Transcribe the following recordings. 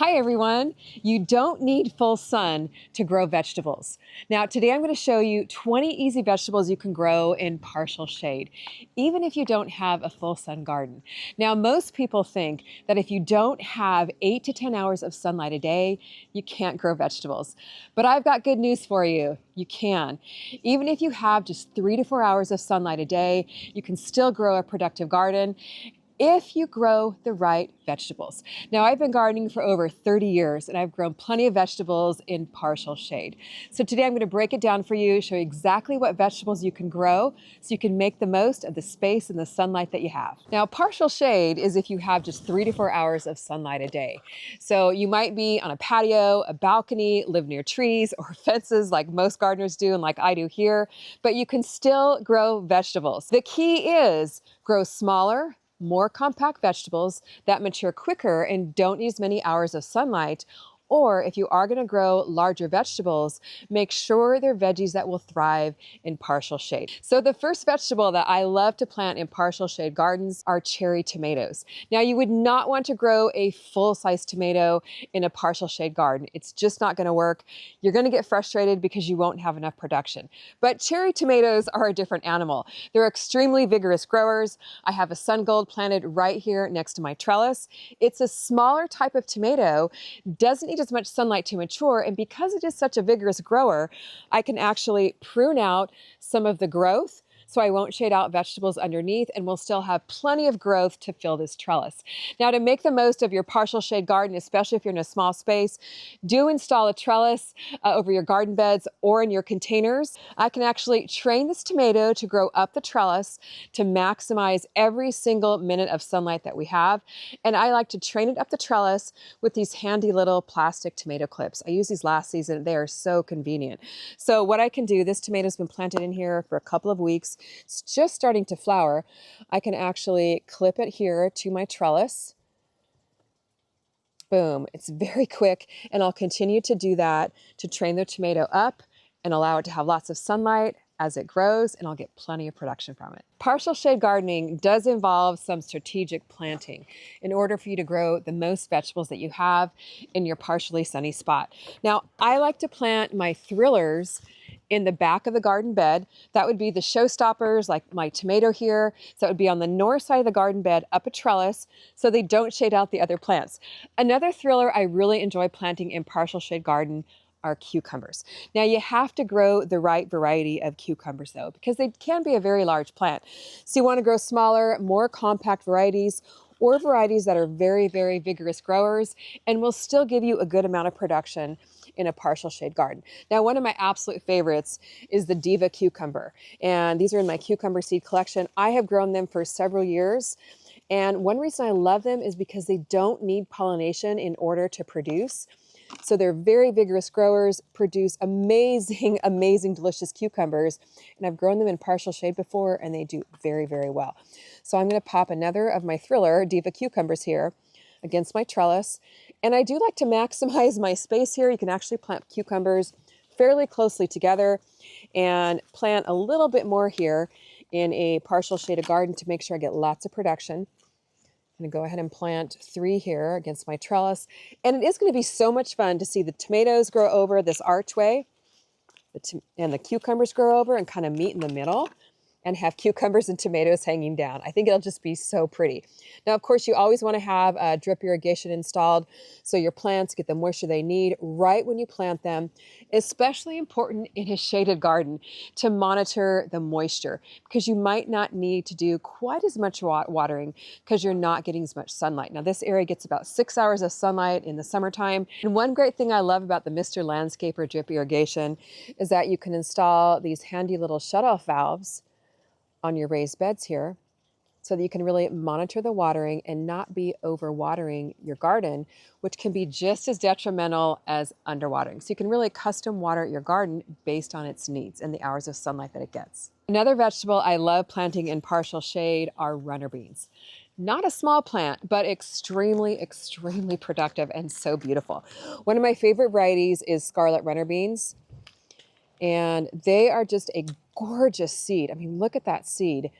Hi everyone! You don't need full sun to grow vegetables. Now today I'm going to show you 20 easy vegetables you can grow in partial shade, even if you don't have a full sun garden. Now most people think that if you don't have 8 to 10 hours of sunlight a day, you can't grow vegetables. But I've got good news for you. You can. Even if you have just 3 to 4 hours of sunlight a day, you can still grow a productive garden if you grow the right vegetables. Now, I've been gardening for over 30 years and I've grown plenty of vegetables in partial shade. So today I'm going to break it down for you, show you exactly what vegetables you can grow so you can make the most of the space and the sunlight that you have. Now, partial shade is if you have just 3 to 4 hours of sunlight a day. So you might be on a patio, a balcony, live near trees or fences like most gardeners do and like I do here, but you can still grow vegetables. The key is grow smaller, more compact vegetables that mature quicker and don't use many hours of sunlight. Or if you are going to grow larger vegetables, make sure they're veggies that will thrive in partial shade. So the first vegetable that I love to plant in partial shade gardens are cherry tomatoes. Now you would not want to grow a full-size tomato in a partial shade garden. It's just not going to work. You're going to get frustrated because you won't have enough production. But cherry tomatoes are a different animal. They're extremely vigorous growers. I have a sun gold planted right here next to my trellis. It's a smaller type of tomato, doesn't need as much sunlight to mature, and because it is such a vigorous grower, I can actually prune out some of the growth so I won't shade out vegetables underneath and we'll still have plenty of growth to fill this trellis. Now to make the most of your partial shade garden, especially if you're in a small space, do install a trellis over your garden beds or in your containers. I can actually train this tomato to grow up the trellis to maximize every single minute of sunlight that we have. And I like to train it up the trellis with these handy little plastic tomato clips. I used these last season. They are so convenient. So what I can do, this tomato's been planted in here for a couple of weeks. It's just starting to flower. I can actually clip it here to my trellis. Boom, it's very quick, and I'll continue to do that to train the tomato up and allow it to have lots of sunlight as it grows, and I'll get plenty of production from it. Partial shade gardening does involve some strategic planting in order for you to grow the most vegetables that you have in your partially sunny spot. Now, I like to plant my thrillers in the back of the garden bed. That would be the showstoppers, like my tomato here. So that would be on the north side of the garden bed, up a trellis, so they don't shade out the other plants. Another thriller I really enjoy planting in partial shade garden are cucumbers. Now you have to grow the right variety of cucumbers though, because they can be a very large plant. So you want to grow smaller, more compact varieties, or varieties that are very, very vigorous growers and will still give you a good amount of production in a partial shade garden. Now, one of my absolute favorites is the Diva cucumber. And these are in my cucumber seed collection. I have grown them for several years. And one reason I love them is because they don't need pollination in order to produce. So they're very vigorous growers, produce amazing, amazing, delicious cucumbers. And I've grown them in partial shade before and they do very, very well. So I'm going to pop another of my thriller Diva cucumbers here against my trellis. And I do like to maximize my space here. You can actually plant cucumbers fairly closely together and plant a little bit more here in a partial shaded garden to make sure I get lots of production. I'm going to go ahead and plant 3 here against my trellis. And it is going to be so much fun to see the tomatoes grow over this archway and the cucumbers grow over and kind of meet in the middle and have cucumbers and tomatoes hanging down. I think it'll just be so pretty. Now, of course, you always want to have drip irrigation installed so your plants get the moisture they need right when you plant them. Especially important in a shaded garden to monitor the moisture because you might not need to do quite as much watering because you're not getting as much sunlight. Now, this area gets about 6 hours of sunlight in the summertime. And one great thing I love about the Mr. Landscaper drip irrigation is that you can install these handy little shutoff valves on your raised beds here so that you can really monitor the watering and not be overwatering your garden, which can be just as detrimental as underwatering. So you can really custom water your garden based on its needs and the hours of sunlight that it gets. Another vegetable I love planting in partial shade are runner beans. Not a small plant, but extremely, extremely productive and so beautiful. One of my favorite varieties is Scarlett runner beans. And they are just a gorgeous seed. I mean, look at that seed.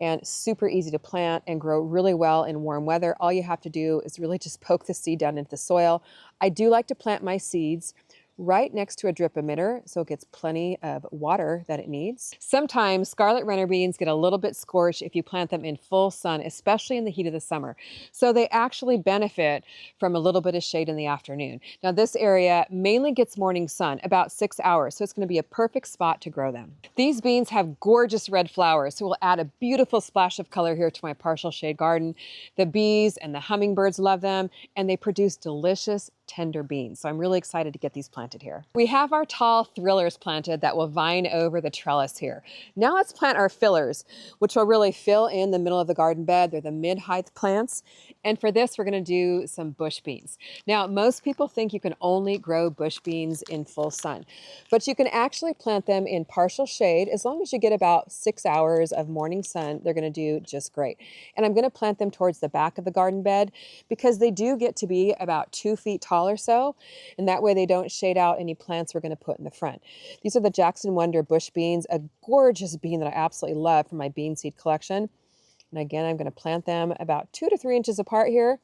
and super easy to plant and grow really well in warm weather. All you have to do is really just poke the seed down into the soil. I do like to plant my seeds right next to a drip emitter so it gets plenty of water that it needs. Sometimes scarlet runner beans get a little bit scorched if you plant them in full sun, especially in the heat of the summer. So they actually benefit from a little bit of shade in the afternoon. Now this area mainly gets morning sun, about 6 hours, so it's going to be a perfect spot to grow them. These beans have gorgeous red flowers, so we'll add a beautiful splash of color here to my partial shade garden. The bees and the hummingbirds love them, and they produce delicious tender beans. So I'm really excited to get these planted here. We have our tall thrillers planted that will vine over the trellis here. Now let's plant our fillers, which will really fill in the middle of the garden bed. They're the mid-height plants. And for this, we're going to do some bush beans. Now, most people think you can only grow bush beans in full sun, but you can actually plant them in partial shade. As long as you get about 6 hours of morning sun, they're going to do just great. And I'm going to plant them towards the back of the garden bed because they do get to be about 2 feet tall or so, and that way they don't shade out any plants we're going to put in the front. These are the Jackson Wonder bush beans, a gorgeous bean that I absolutely love from my bean seed collection. And again, I'm going to plant them about 2 to 3 inches apart here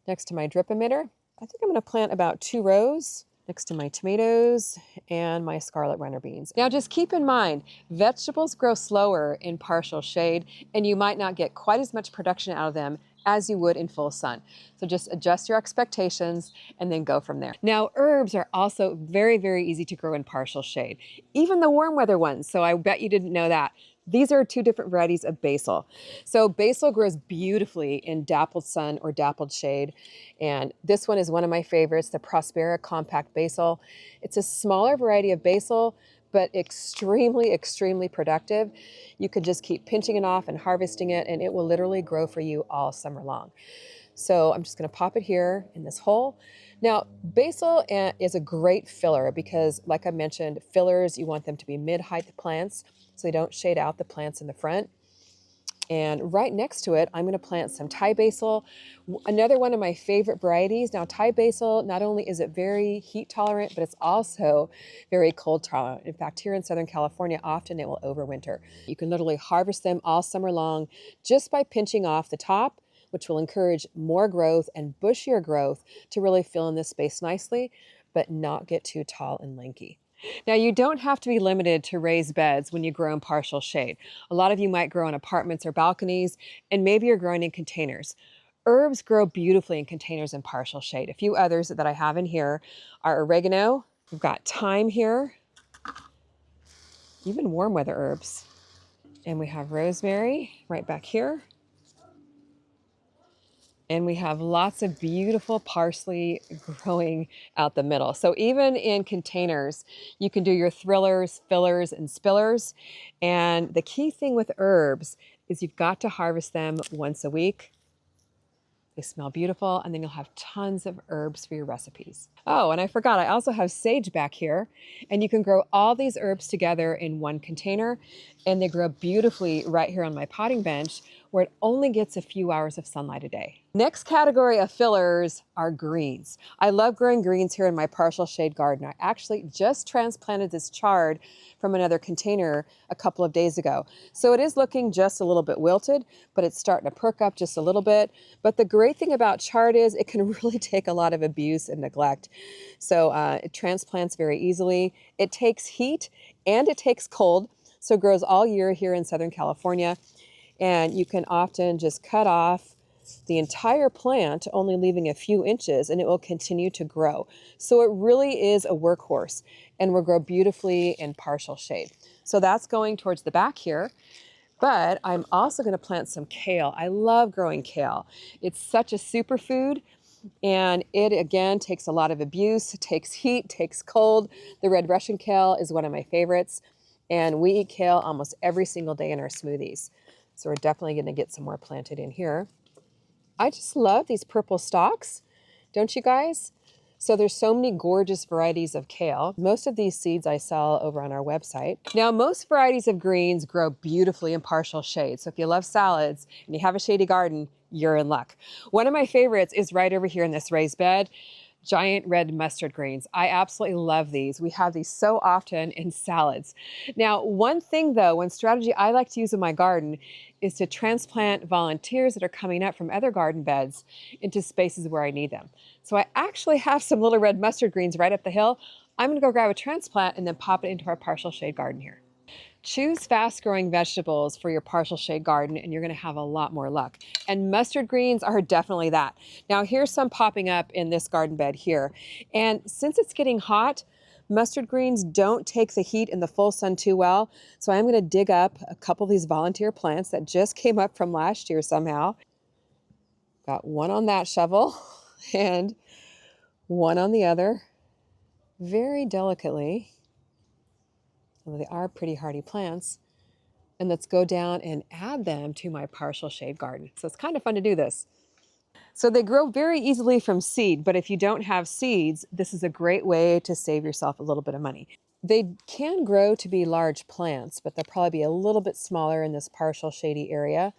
next to my drip emitter. I think I'm going to plant about 2 rows next to my tomatoes and my scarlet runner beans. Now just keep in mind, vegetables grow slower in partial shade, and you might not get quite as much production out of them as you would in full sun. So just adjust your expectations and then go from there. Now, herbs are also very, very easy to grow in partial shade, even the warm weather ones. So I bet you didn't know that. These are 2 different varieties of basil. So basil grows beautifully in dappled sun or dappled shade. And this one is one of my favorites, the Prospera compact basil. It's a smaller variety of basil, but extremely, extremely productive. You can just keep pinching it off and harvesting it, and it will literally grow for you all summer long. So I'm just going to pop it here in this hole. Now, basil is a great filler because, like I mentioned, fillers, you want them to be mid-height plants so they don't shade out the plants in the front. And right next to it, I'm going to plant some Thai basil, another one of my favorite varieties. Now, Thai basil, not only is it very heat tolerant, but it's also very cold tolerant. In fact, here in Southern California, often it will overwinter. You can literally harvest them all summer long just by pinching off the top, which will encourage more growth and bushier growth to really fill in this space nicely, but not get too tall and lanky. Now, you don't have to be limited to raised beds when you grow in partial shade. A lot of you might grow in apartments or balconies, and maybe you're growing in containers. Herbs grow beautifully in containers in partial shade. A few others that I have in here are oregano. We've got thyme here, even warm weather herbs. And we have rosemary right back here. And we have lots of beautiful parsley growing out the middle. So even in containers, you can do your thrillers, fillers, and spillers. And the key thing with herbs is you've got to harvest them once a week. They smell beautiful, and then you'll have tons of herbs for your recipes. Oh, and I forgot, I also have sage back here, and you can grow all these herbs together in one container, and they grow beautifully right here on my potting bench, where it only gets a few hours of sunlight a day. Next category of fillers are greens. I love growing greens here in my partial shade garden. I actually just transplanted this chard from another container a couple of days ago. So it is looking just a little bit wilted, but it's starting to perk up just a little bit. But the great thing about chard is it can really take a lot of abuse and neglect. So it transplants very easily. It takes heat and it takes cold, so it grows all year here in Southern California. And you can often just cut off the entire plant, only leaving a few inches, and it will continue to grow. So it really is a workhorse and will grow beautifully in partial shade. So that's going towards the back here. But I'm also going to plant some kale. I love growing kale. It's such a superfood, and it again takes a lot of abuse. It takes heat, takes cold. The red Russian kale is one of my favorites, and we eat kale almost every single day in our smoothies. So we're definitely going to get some more planted in here. I just love these purple stalks, don't you guys? So there's so many gorgeous varieties of kale. Most of these seeds I sell over on our website. Now, most varieties of greens grow beautifully in partial shade. So if you love salads and you have a shady garden, you're in luck. One of my favorites is right over here in this raised bed. Giant red mustard greens. I absolutely love these. We have these so often in salads. Now, one thing though, one strategy I like to use in my garden is to transplant volunteers that are coming up from other garden beds into spaces where I need them. So I actually have some little red mustard greens right up the hill. I'm gonna go grab a transplant and then pop it into our partial shade garden here. Choose fast-growing vegetables for your partial shade garden and you're gonna have a lot more luck. And mustard greens are definitely that. Now here's some popping up in this garden bed here. And since it's getting hot, mustard greens don't take the heat in the full sun too well. So I'm gonna dig up a couple of these volunteer plants that just came up from last year somehow. Got one on that shovel and one on the other, very delicately. Well, they are pretty hardy plants. And let's go down and add them to my partial shade garden. So it's kind of fun to do this. So they grow very easily from seed, but if you don't have seeds, this is a great way to save yourself a little bit of money. They can grow to be large plants, but they'll probably be a little bit smaller in this partial shady area.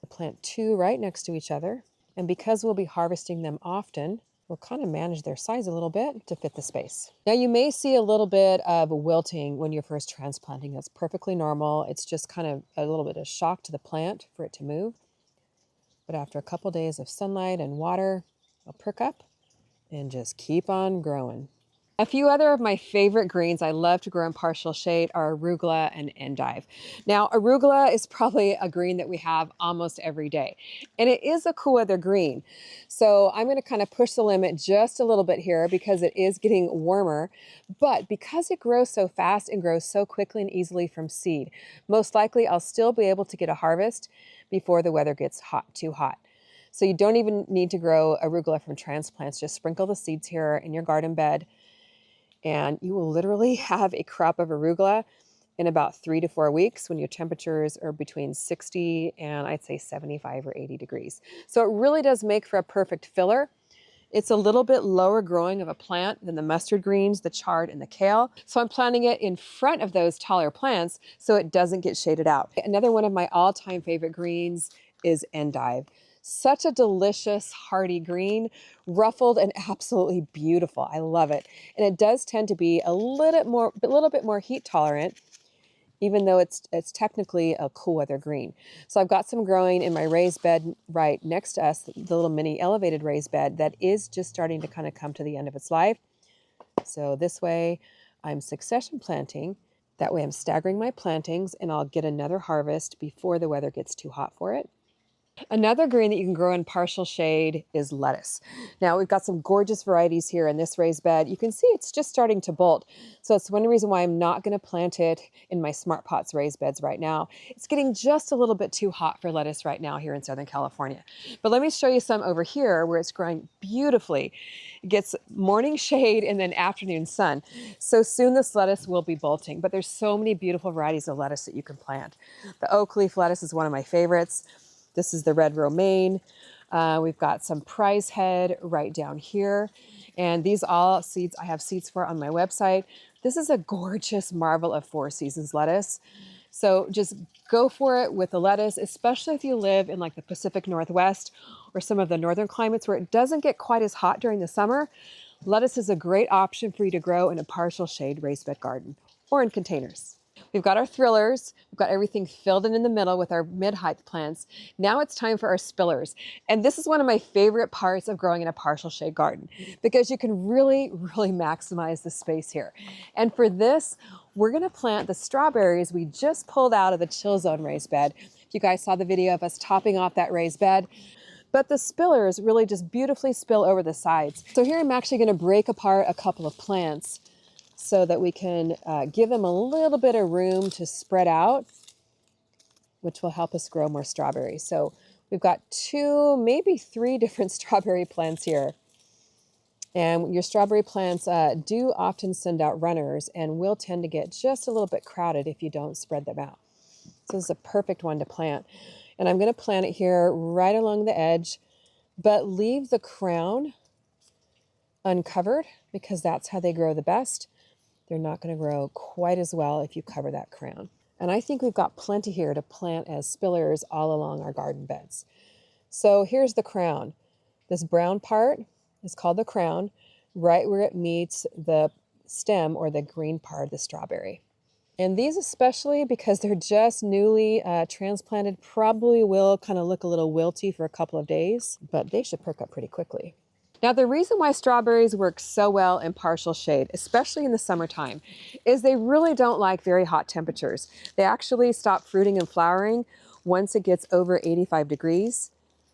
I'll plant two right next to each other. And because we'll be harvesting them often, we'll kind of manage their size a little bit to fit the space. Now you may see a little bit of wilting when you're first transplanting. That's perfectly normal. It's just kind of a little bit of shock to the plant for it to move. But after a couple days of sunlight and water, it'll perk up and just keep on growing. A few other of my favorite greens I love to grow in partial shade are Arugula and Endive. Now, Arugula is probably a green that we have almost every day, and it is a cool weather green. So I'm going to kind of push the limit just a little bit here because it is getting warmer, but because it grows so fast and grows so quickly and easily from seed, most likely I'll still be able to get a harvest before the weather gets too hot. So you don't even need to grow Arugula from transplants. Just sprinkle the seeds here in your garden bed, and you will literally have a crop of arugula in about 3 to 4 weeks when your temperatures are between 60 and I'd say 75 or 80 degrees. So it really does make for a perfect filler. It's a little bit lower growing of a plant than the mustard greens, the chard, and the kale. So I'm planting it in front of those taller plants so it doesn't get shaded out. Another one of my all-time favorite greens is Endive. Such a delicious, hearty green, ruffled and absolutely beautiful. I love it. And it does tend to be a little bit more heat tolerant, even though it's technically a cool weather green. So I've got some growing in my raised bed right next to us, the little mini elevated raised bed that is just starting to kind of come to the end of its life. So this way I'm succession planting. That way I'm staggering my plantings and I'll get another harvest before the weather gets too hot for it. Another green that you can grow in partial shade is lettuce. Now we've got some gorgeous varieties here in this raised bed. You can see it's just starting to bolt. So it's one reason why I'm not going to plant it in my Smart Pots raised beds right now. It's getting just a little bit too hot for lettuce right now here in Southern California. But let me show you some over here where it's growing beautifully. It gets morning shade and then afternoon sun. So soon this lettuce will be bolting, but there's so many beautiful varieties of lettuce that you can plant. The oak leaf lettuce is one of my favorites. This is the red romaine. We've got some prize head right down here. And these all seeds, I have seeds for on my website. This is a gorgeous marvel of 4 seasons lettuce. So just go for it with the lettuce, especially if you live in like the Pacific Northwest or some of the northern climates where it doesn't get quite as hot during the summer. Lettuce is a great option for you to grow in a partial shade raised bed garden or in containers. We've got our thrillers, we've got everything filled in the middle with our mid-height plants. Now it's time for our spillers. And this is one of my favorite parts of growing in a partial shade garden because you can really maximize the space here. And for this, we're gonna plant the strawberries we just pulled out of the chill zone raised bed. You guys saw the video of us topping off that raised bed. But the spillers really just beautifully spill over the sides. So here I'm actually gonna break apart a couple of plants so that we can give them a little bit of room to spread out, which will help us grow more strawberries. So we've got 2, maybe 3 different strawberry plants here. And your strawberry plants do often send out runners and will tend to get just a little bit crowded if you don't spread them out. So this is a perfect one to plant. And I'm gonna plant it here right along the edge, but leave the crown uncovered because that's how they grow the best. They're not going to grow quite as well if you cover that crown. And I think we've got plenty here to plant as spillers all along our garden beds. So here's the crown. This brown part is called the crown. right where it meets the stem or the green part of the strawberry. And these especially, because they're just newly transplanted, probably will kind of look a little wilty for a couple of days, but they should perk up pretty quickly. Now, the reason why strawberries work so well in partial shade, especially in the summertime, is they really don't like very hot temperatures. They actually stop fruiting and flowering once it gets over 85 degrees.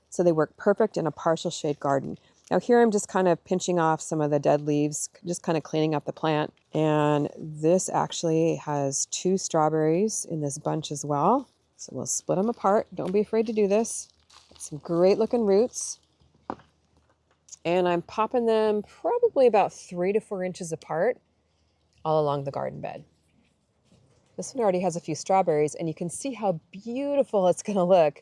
So they work perfect in a partial shade garden. Now here I'm just kind of pinching off some of the dead leaves, just kind of cleaning up the plant. And this actually has 2 strawberries in this bunch as well. So we'll split them apart. Don't be afraid to do this. Some great looking roots. And I'm popping them probably about 3 to 4 inches apart all along the garden bed. This one already has a few strawberries, and you can see how beautiful it's going to look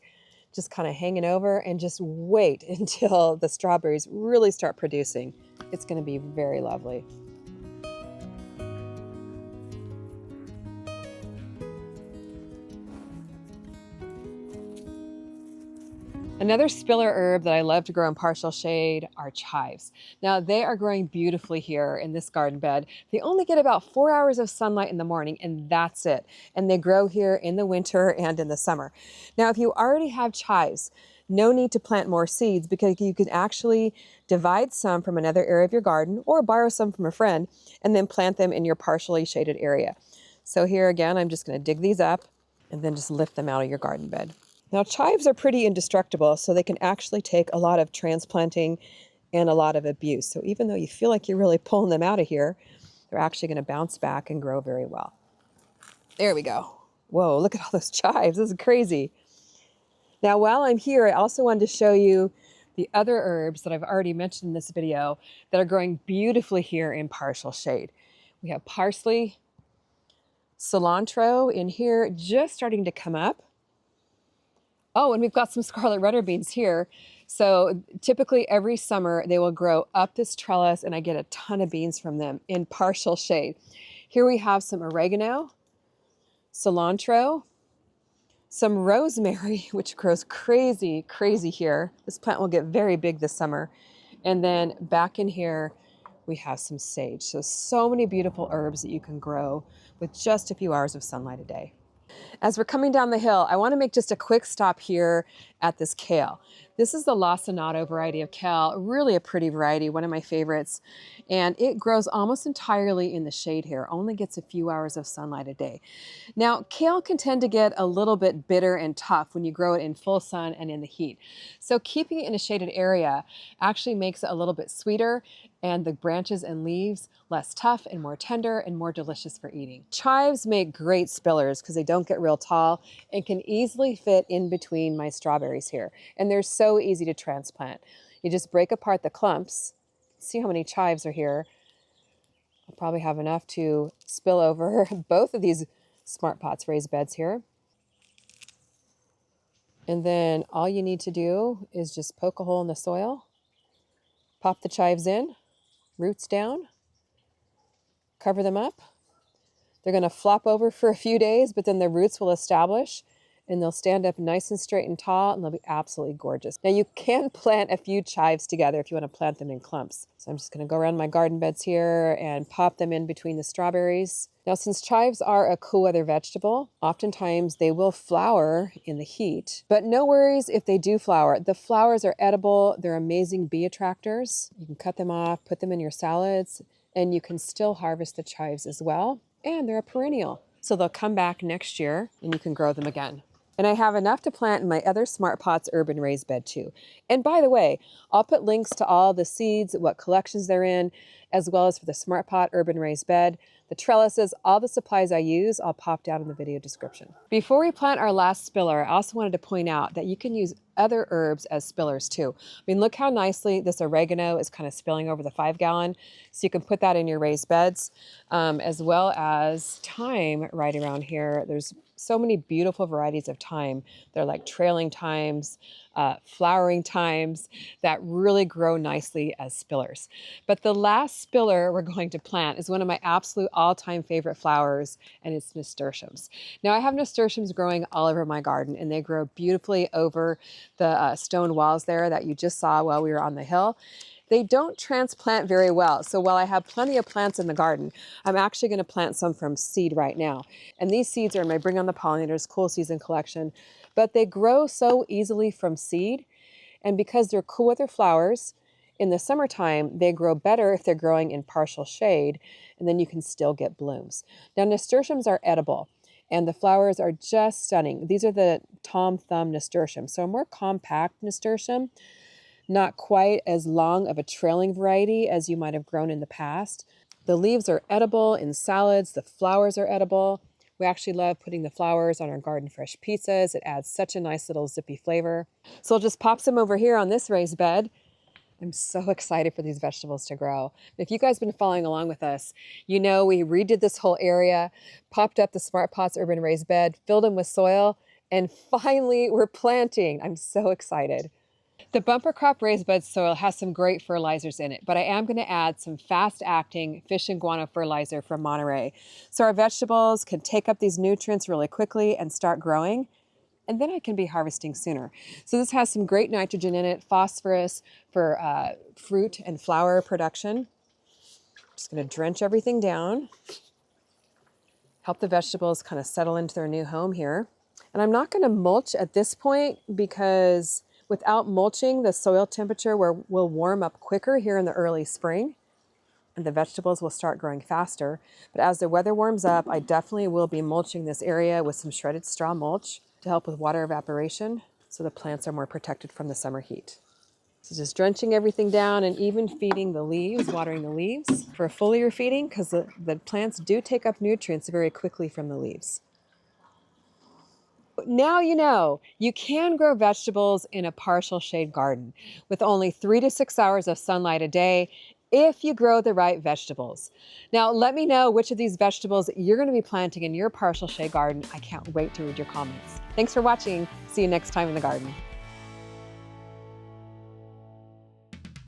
just kind of hanging over, and just wait until the strawberries really start producing. It's going to be very lovely. Another spiller herb that I love to grow in partial shade are chives. Now they are growing beautifully here in this garden bed. They only get about 4 hours of sunlight in the morning, and that's it. And they grow here in the winter and in the summer. Now if you already have chives, no need to plant more seeds, because you can actually divide some from another area of your garden or borrow some from a friend and then plant them in your partially shaded area. So here again, I'm just going to dig these up and then just lift them out of your garden bed. Now chives are pretty indestructible, so they can actually take a lot of transplanting and a lot of abuse. So even though you feel like you're really pulling them out of here, they're actually going to bounce back and grow very well. There we go. Whoa, look at all those chives. This is crazy. Now while I'm here, I also wanted to show you the other herbs that I've already mentioned in this video that are growing beautifully here in partial shade. We have parsley, cilantro in here just starting to come up. Oh, and we've got some scarlet runner beans here. So typically every summer they will grow up this trellis, and I get a ton of beans from them in partial shade. Here we have some oregano, cilantro, some rosemary, which grows crazy, crazy here. This plant will get very big this summer. And then back in here, we have some sage. So many beautiful herbs that you can grow with just a few hours of sunlight a day. As we're coming down the hill, I want to make just a quick stop here at this kale. This is the lacinato variety of kale, really a pretty variety, one of my favorites. And it grows almost entirely in the shade here, only gets a few hours of sunlight a day. Now, kale can tend to get a little bit bitter and tough when you grow it in full sun and in the heat. So keeping it in a shaded area actually makes it a little bit sweeter, and the branches and leaves less tough and more tender and more delicious for eating. Chives make great spillers because they don't get real tall and can easily fit in between my strawberries here. And they're so easy to transplant. You just break apart the clumps. See how many chives are here. I'll probably have enough to spill over both of these Smart Pots raised beds here. And then all you need to do is just poke a hole in the soil, pop the chives in, roots down, cover them up. They're going to flop over for a few days, but then the roots will establish and they'll stand up nice and straight and tall, and they'll be absolutely gorgeous. Now you can plant a few chives together if you want to plant them in clumps. So I'm just going to go around my garden beds here and pop them in between the strawberries. Now since chives are a cool weather vegetable, oftentimes they will flower in the heat, but no worries if they do flower. The flowers are edible. They're amazing bee attractors. You can cut them off, put them in your salads, and you can still harvest the chives as well. And they're a perennial, so they'll come back next year and you can grow them again. And I have enough to plant in my other Smart Pots urban raised bed too. And by the way, I'll put links to all the seeds, what collections they're in, as well as for the Smart Pot urban raised bed, the trellises, all the supplies I use, I'll pop down in the video description. Before we plant our last spiller, I also wanted to point out that you can use other herbs as spillers too. I mean, look how nicely this oregano is kind of spilling over the 5-gallon. So you can put that in your raised beds, as well as thyme right around here. There's so many beautiful varieties of thyme. They're like trailing thymes, flowering thymes that really grow nicely as spillers. But the last spiller we're going to plant is one of my absolute all-time favorite flowers, and it's nasturtiums. Now I have nasturtiums growing all over my garden, and they grow beautifully over the stone walls there that you just saw while we were on the hill. They don't transplant very well. So while I have plenty of plants in the garden, I'm actually going to plant some from seed right now. And these seeds are in my Bring on the Pollinators Cool Season collection, but they grow so easily from seed. And because they're cool weather flowers, in the summertime, they grow better if they're growing in partial shade, and then you can still get blooms. Now, nasturtiums are edible, and the flowers are just stunning. These are the Tom Thumb nasturtium, so a more compact nasturtium, not quite as long of a trailing variety as you might have grown in the past. The leaves are edible in salads, the flowers are edible. We actually love putting the flowers on our garden fresh pizzas. It adds such a nice little zippy flavor. So I'll just pop some over here on this raised bed. I'm so excited for these vegetables to grow. If you guys have been following along with us, you know we redid this whole area, popped up the Smart Pots urban raised bed, filled them with soil, and finally we're planting. I'm so excited. The bumper crop raised bed soil has some great fertilizers in it, but I am going to add some fast-acting fish and guano fertilizer from Monterey. So our vegetables can take up these nutrients really quickly and start growing, and then I can be harvesting sooner. So this has some great nitrogen in it, phosphorus for fruit and flower production. Just going to drench everything down, help the vegetables kind of settle into their new home here. And I'm not going to mulch at this point because without mulching, the soil temperature will warm up quicker here in the early spring, and the vegetables will start growing faster. But as the weather warms up, I definitely will be mulching this area with some shredded straw mulch to help with water evaporation so the plants are more protected from the summer heat. So just drenching everything down and even feeding the leaves, watering the leaves for foliar feeding because the plants do take up nutrients very quickly from the leaves. Now you know you can grow vegetables in a partial shade garden with only 3 to 6 hours of sunlight a day if you grow the right vegetables. Now let me know which of these vegetables you're going to be planting in your partial shade garden. I can't wait to read your comments. Thanks for watching. See you next time in the garden.